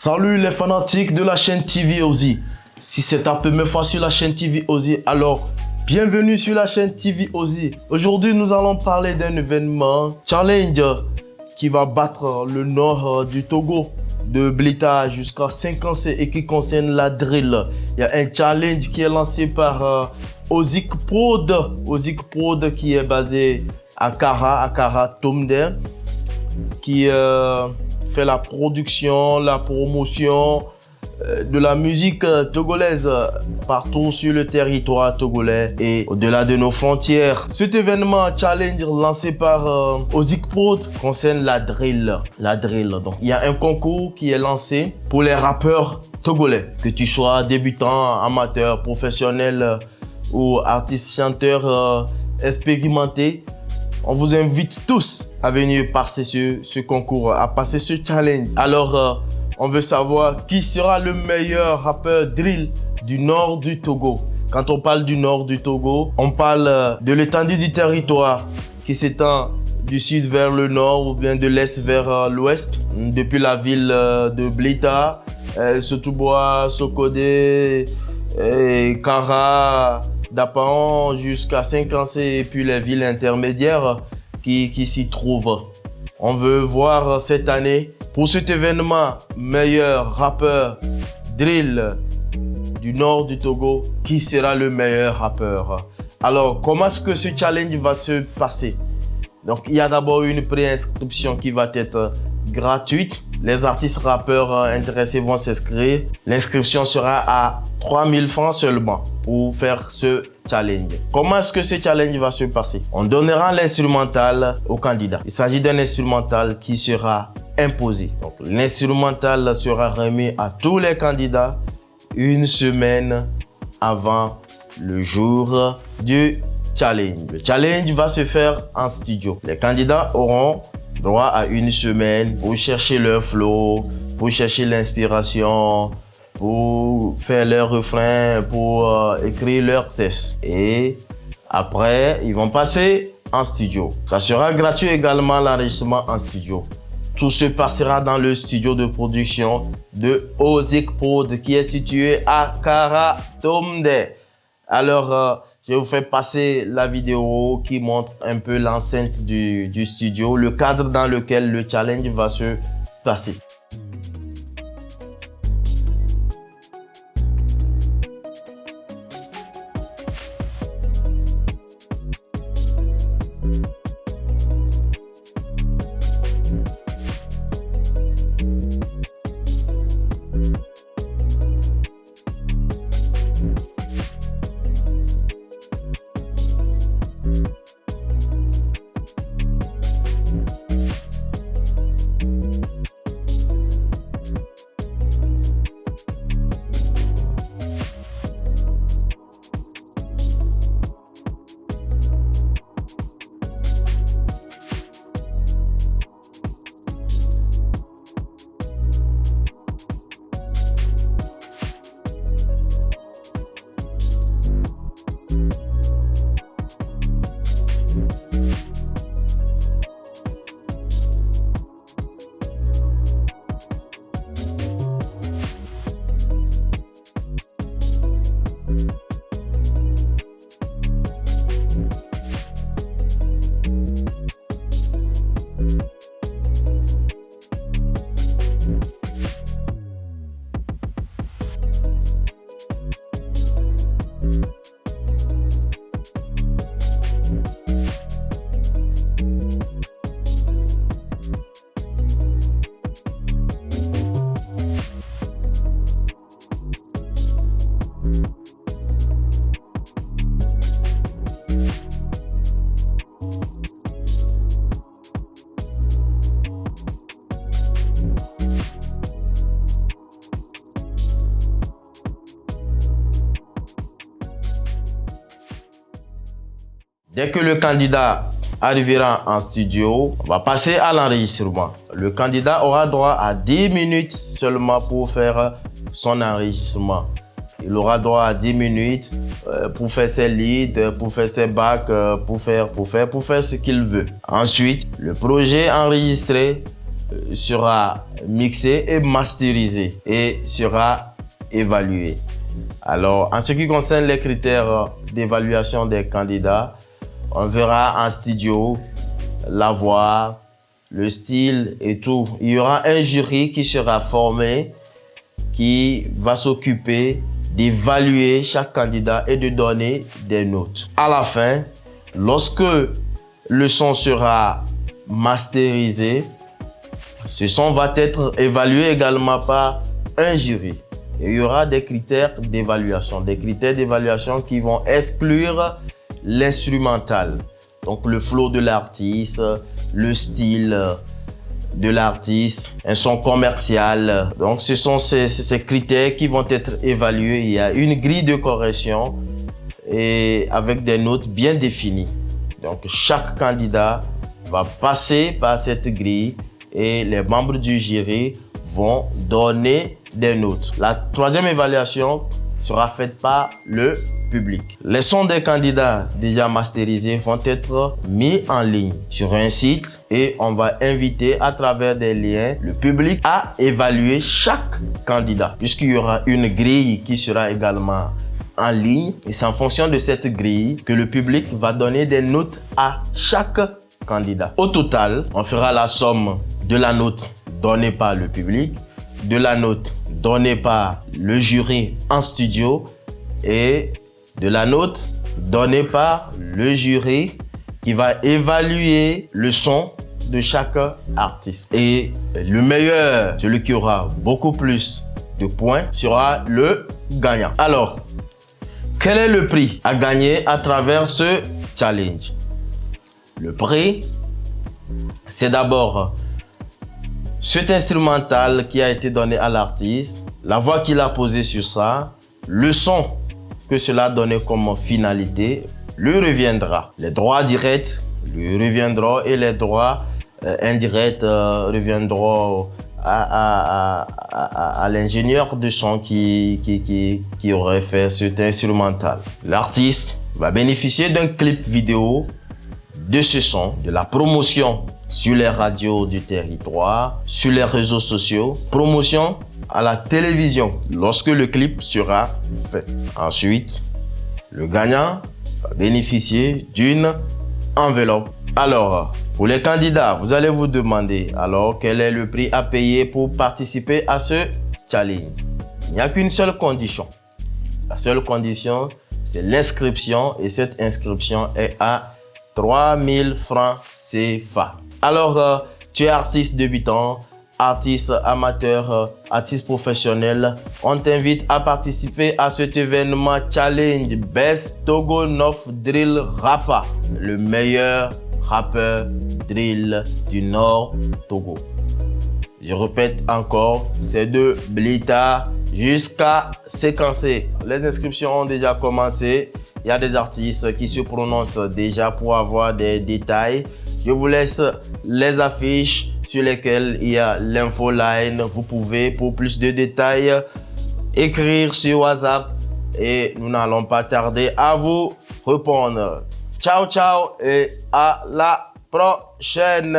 Salut les fanatiques de la chaîne TV Ozi. Si c'est ta première fois sur la chaîne TV Ozi, alors bienvenue sur la chaîne TV Ozi. Aujourd'hui, nous allons parler d'un événement challenge qui va battre le nord du Togo, de Blita jusqu'à 5 et qui concerne la drill. Il y a un challenge qui est lancé par Ozik Prod. Ozik Prod qui est basé à Kara Tomde, qui fait la production, la promotion de la musique togolaise partout sur le territoire togolais et au-delà de nos frontières. Cet événement challenge lancé par Ozik Prod concerne la drill. Donc, il y a un concours qui est lancé pour les rappeurs togolais. Que tu sois débutant, amateur, professionnel ou artiste chanteur expérimenté, on vous invite tous à venir passer ce concours, à passer ce challenge. Alors, on veut savoir qui sera le meilleur rappeur drill du nord du Togo. Quand on parle du nord du Togo, on parle de l'étendue du territoire qui s'étend du sud vers le nord ou bien de l'est vers l'ouest. Depuis la ville de Blita, Sotoubois, Sokodé, Kara, Dapaon jusqu'à Saint-Clancé et puis les villes intermédiaires qui s'y trouvent. On veut voir cette année, pour cet événement, meilleur rappeur drill du nord du Togo, qui sera le meilleur rappeur. Alors, comment est-ce que ce challenge va se passer? Donc, il y a d'abord une préinscription qui va être gratuite. Les artistes rappeurs intéressés vont s'inscrire. L'inscription sera à 3000 francs seulement pour faire ce challenge. Comment est-ce que ce challenge va se passer? On donnera l'instrumental au candidat. Il s'agit d'un instrumental qui sera imposé. Donc, l'instrumental sera remis à tous les candidats une semaine avant le jour du challenge. Le challenge va se faire en studio. Les candidats auront droit à une semaine pour chercher leur flow, pour chercher l'inspiration, pour faire leur refrain, pour écrire leur texte. Et après, ils vont passer en studio. Ça sera gratuit également, l'enregistrement en studio. Tout se passera dans le studio de production de Ozik Prod qui est situé à Kara Tomde. Alors, je vous fais passer la vidéo qui montre un peu l'enceinte du studio, le cadre dans lequel le challenge va se passer. Dès que le candidat arrivera en studio, on va passer à l'enregistrement. Le candidat aura droit à 10 minutes seulement pour faire son enregistrement. Il aura droit à 10 minutes pour faire ses leads, pour faire ses backs, pour faire ce qu'il veut. Ensuite, le projet enregistré sera mixé et masterisé et sera évalué. Alors, en ce qui concerne les critères d'évaluation des candidats, on verra en studio la voix, le style et tout. Il y aura un jury qui sera formé, qui va s'occuper d'évaluer chaque candidat et de donner des notes. À la fin, lorsque le son sera masterisé, ce son va être évalué également par un jury. Et il y aura des critères d'évaluation qui vont exclure l'instrumental. Donc le flow de l'artiste, le style de l'artiste, un son commercial. Donc ce sont ces critères qui vont être évalués. Il y a une grille de correction et avec des notes bien définies. Donc chaque candidat va passer par cette grille et les membres du jury vont donner des notes. La troisième évaluation sera faite par le public. Les sons des candidats déjà masterisés vont être mis en ligne sur un site et on va inviter à travers des liens le public à évaluer chaque candidat, puisqu'il y aura une grille qui sera également en ligne et c'est en fonction de cette grille que le public va donner des notes à chaque candidat. Au total, on fera la somme de la note donnée par le public, de la note donnée par le jury en studio et de la note donnée par le jury qui va évaluer le son de chaque artiste. Et le meilleur, celui qui aura beaucoup plus de points, sera le gagnant. Alors, quel est le prix à gagner à travers ce challenge? Le prix, c'est d'abord cet instrumental qui a été donné à l'artiste, la voix qu'il a posée sur ça, le son que cela a donné comme finalité, lui reviendra. Les droits directs lui reviendront et les droits indirects reviendront à l'ingénieur de son qui aurait fait cet instrumental. L'artiste va bénéficier d'un clip vidéo de ce son, de la promotion sur les radios du territoire, sur les réseaux sociaux, promotion à la télévision lorsque le clip sera fait. Ensuite, le gagnant va bénéficier d'une enveloppe. Alors, pour les candidats, vous allez vous demander alors quel est le prix à payer pour participer à ce challenge. Il n'y a qu'une seule condition. La seule condition, c'est l'inscription et cette inscription est à 3000 francs CFA. Alors, tu es artiste débutant, artiste amateur, artiste professionnel. On t'invite à participer à cet événement challenge Best Togo North Drill Rapper, le meilleur rappeur drill du Nord Togo. Je répète encore, c'est de Blita jusqu'à séquencer. Les inscriptions ont déjà commencé. Il y a des artistes qui se prononcent déjà pour avoir des détails. Je vous laisse les affiches sur lesquelles il y a l'infoline. Vous pouvez, pour plus de détails, écrire sur WhatsApp et nous n'allons pas tarder à vous répondre. Ciao, ciao et à la prochaine.